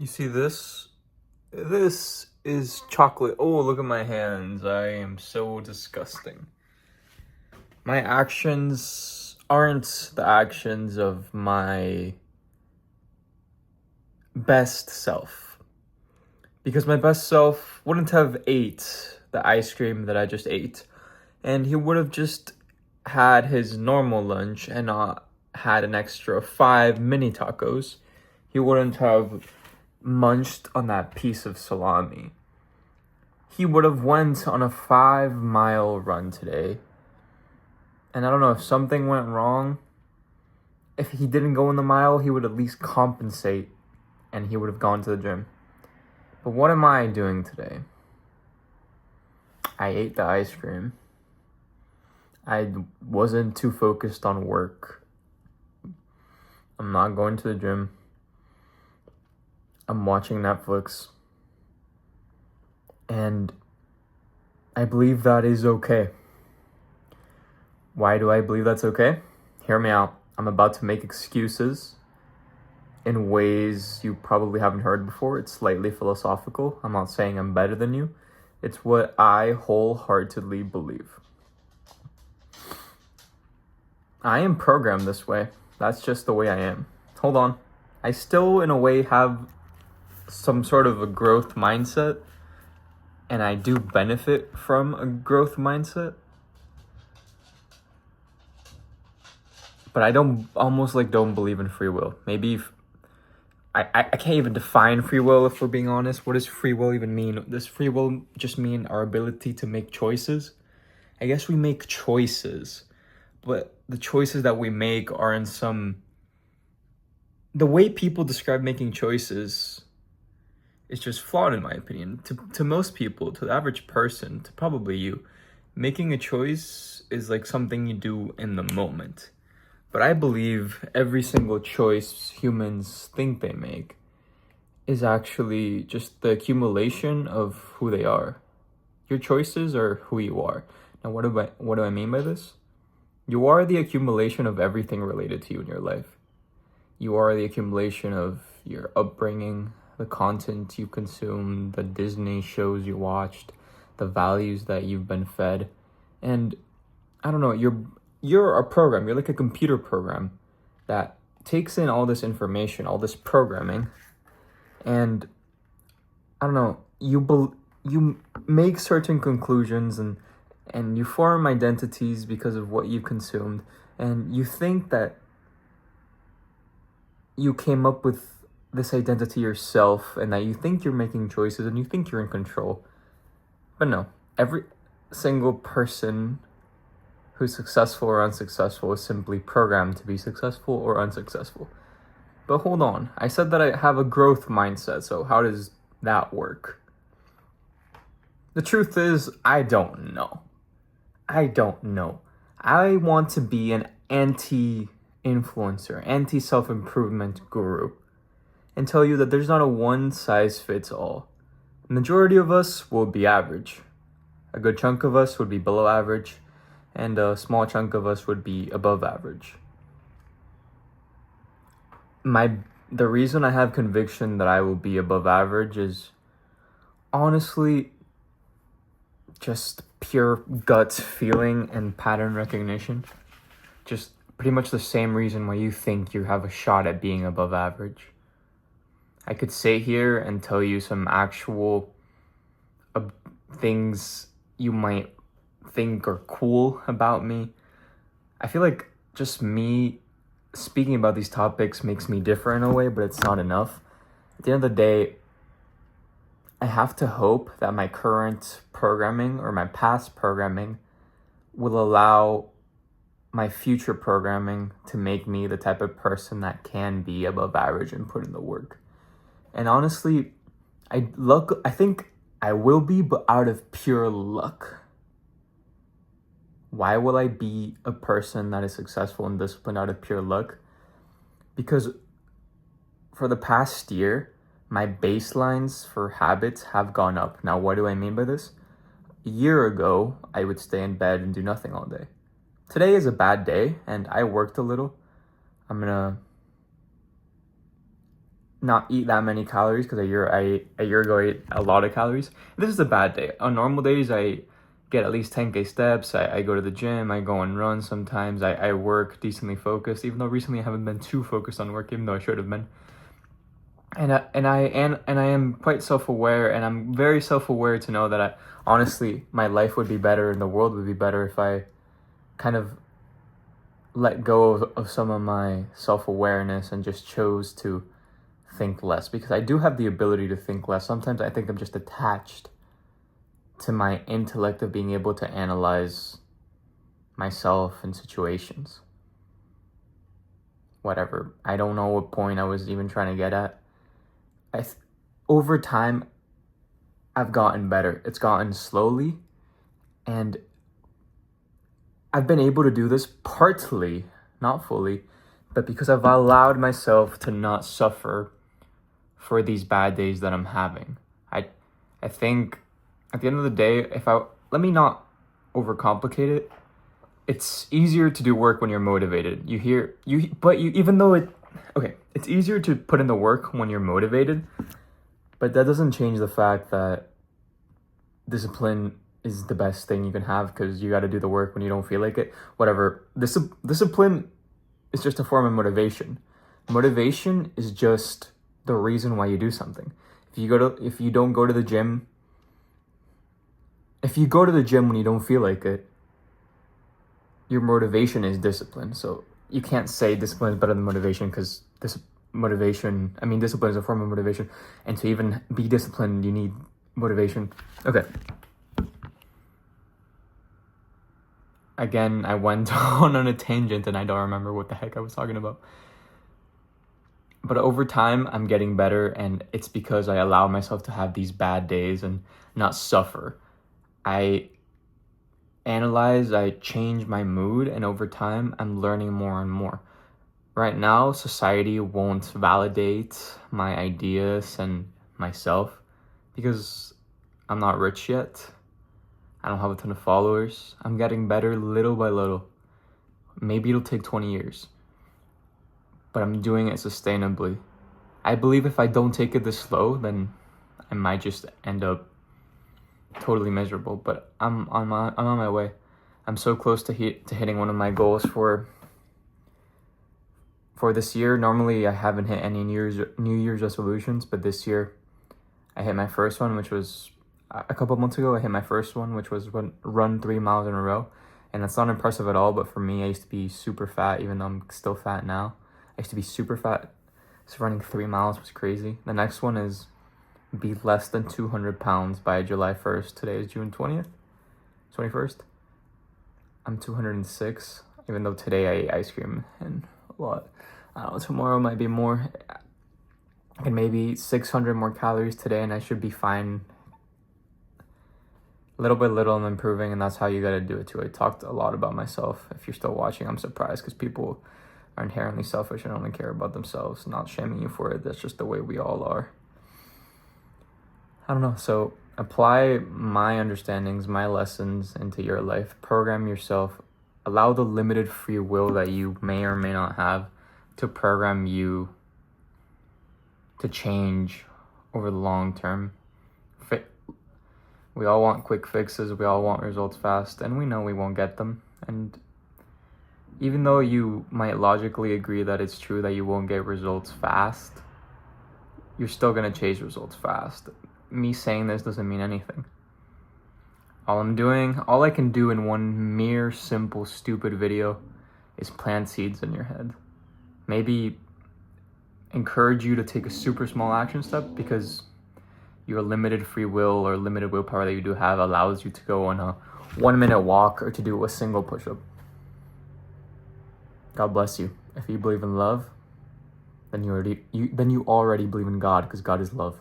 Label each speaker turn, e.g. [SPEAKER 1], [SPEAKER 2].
[SPEAKER 1] You see this? This is chocolate. Oh, look at my hands. I am so disgusting. My actions aren't the actions of my best self. Because my best self wouldn't have ate the ice cream that I just ate. And he would have just had his normal lunch and not had an extra 5 mini tacos. He wouldn't have munched on that piece of salami. He would have went on a 5 mile run today. And I don't know if something went wrong. If he didn't go in the mile, he would at least compensate and he would have gone to the gym. But what am I doing today? I ate the ice cream. I wasn't too focused on work. I'm not going to the gym. I'm watching Netflix. And I believe that is okay. Why do I believe that's okay? Hear me out. I'm about to make excuses in ways you probably haven't heard before. It's slightly philosophical. I'm not saying I'm better than you. It's what I wholeheartedly believe. I am programmed this way. That's just the way I am. Hold on. I still, in a way, have some sort of a growth mindset, and I do benefit from a growth mindset. But I don't believe in free will. I can't even define free will, if we're being honest. What does free will even mean? Does free will just mean our ability to make choices? I guess we make choices, but the choices that we make are in some... The way people describe making choices is just flawed, in my opinion. To most people, to the average person, to probably you, making a choice is like something you do in the moment. But I believe every single choice humans think they make is actually just the accumulation of who they are. Your choices are who you are. Now, what do I mean by this? You are the accumulation of everything related to you in your life. You are the accumulation of your upbringing, the content you consumed, the Disney shows you watched, the values that you've been fed. And I don't know, you're a program. You're like a computer program that takes in all this information, all this programming, and I don't know, you make certain conclusions and you form identities because of what you consumed, and you think that you came up with this identity yourself and that you think you're making choices and you think you're in control. But no, every single person who's successful or unsuccessful is simply programmed to be successful or unsuccessful. But hold on, I said that I have a growth mindset, so how does that work? The truth is, I don't know. I want to be an anti-influencer, anti-self-improvement guru, and tell you that there's not a one-size-fits-all. The majority of us will be average. A good chunk of us would be below average, and a small chunk of us would be above average. The reason I have conviction that I will be above average is honestly just pure gut feeling and pattern recognition. Just pretty much the same reason why you think you have a shot at being above average. I could sit here and tell you some actual things you might think are cool about me. I feel like just me speaking about these topics makes me different in a way, but it's not enough. At the end of the day, I have to hope that my current programming or my past programming will allow my future programming to make me the type of person that can be above average and put in the work. And honestly, I think I will be, but out of pure luck. Why will I be a person that is successful and disciplined out of pure luck? Because for the past year, my baselines for habits have gone up. Now, what do I mean by this? A year ago, I would stay in bed and do nothing all day. Today is a bad day, and I worked a little. I'm gonna not eat that many calories because a year ago I ate a lot of calories. This is a bad day. On normal days, I get at least 10K steps. I go to the gym. I go and run sometimes. I work decently focused, even though recently I haven't been too focused on work, even though I should have been. And I am quite self-aware, and I'm very self-aware to know that honestly, my life would be better and the world would be better if I kind of let go of some of my self-awareness and just chose to think less, because I do have the ability to think less. Sometimes I think I'm just attached to my intellect of being able to analyze myself and situations. Whatever. I don't know what point I was even trying to get at. Over time, I've gotten better. It's gotten slowly, and I've been able to do this partly, not fully, but because I've allowed myself to not suffer for these bad days that I'm having. I think at the end of the day, let me not overcomplicate it. It's easier to do work when you're motivated. It's easier to put in the work when you're motivated, but that doesn't change the fact that discipline is the best thing you can have, because you got to do the work when you don't feel like it. Whatever. Discipline is just a form of motivation. Motivation is just the reason why you do something. If you go to the gym when you don't feel like it, your motivation is discipline. So you can't say discipline is better than motivation, because discipline is a form of motivation. And to even be disciplined, you need motivation. Okay. Again, I went on a tangent and I don't remember what the heck I was talking about. But over time, I'm getting better, and it's because I allow myself to have these bad days and not suffer. I analyze, I change my mood, and over time, I'm learning more and more. Right now, society won't validate my ideas and myself because I'm not rich yet. I don't have a ton of followers. I'm getting better little by little. Maybe it'll take 20 years, but I'm doing it sustainably. I believe if I don't take it this slow, then I might just end up totally miserable. But I'm on my way. I'm so close to hitting one of my goals for this year. Normally, I haven't hit any New Year's resolutions, but this year, I hit my first one, which was a couple months ago. I hit my first one, which was run 3 miles in a row. And that's not impressive at all, but for me, I used to be super fat, even though I'm still fat now. I used to be super fat, so running 3 miles was crazy. The next one is be less than 200 pounds by July 1st. Today is June 20th, 21st. I'm 206, even though today I ate ice cream and a lot. I don't know, tomorrow might be more. I can maybe eat 600 more calories today, and I should be fine. Little by little, I'm improving, and that's how you gotta do it too. I talked a lot about myself. If you're still watching, I'm surprised, because people are inherently selfish and only care about themselves. Not shaming you for it. That's just the way we all are. I don't know. So apply my understandings, my lessons into your life. Program yourself. Allow the limited free will that you may or may not have to program you to change over the long term. We all want quick fixes. We all want results fast, and we know we won't get them. And even though you might logically agree that it's true that you won't get results fast, you're still going to chase results fast. Me saying this doesn't mean anything. All I can do in one mere simple stupid video is plant seeds in your head. Maybe encourage you to take a super small action step, because your limited free will or limited willpower that you do have allows you to go on a 1-minute walk or to do a single push-up. God bless you. If you believe in love, then you already believe in God, because God is love.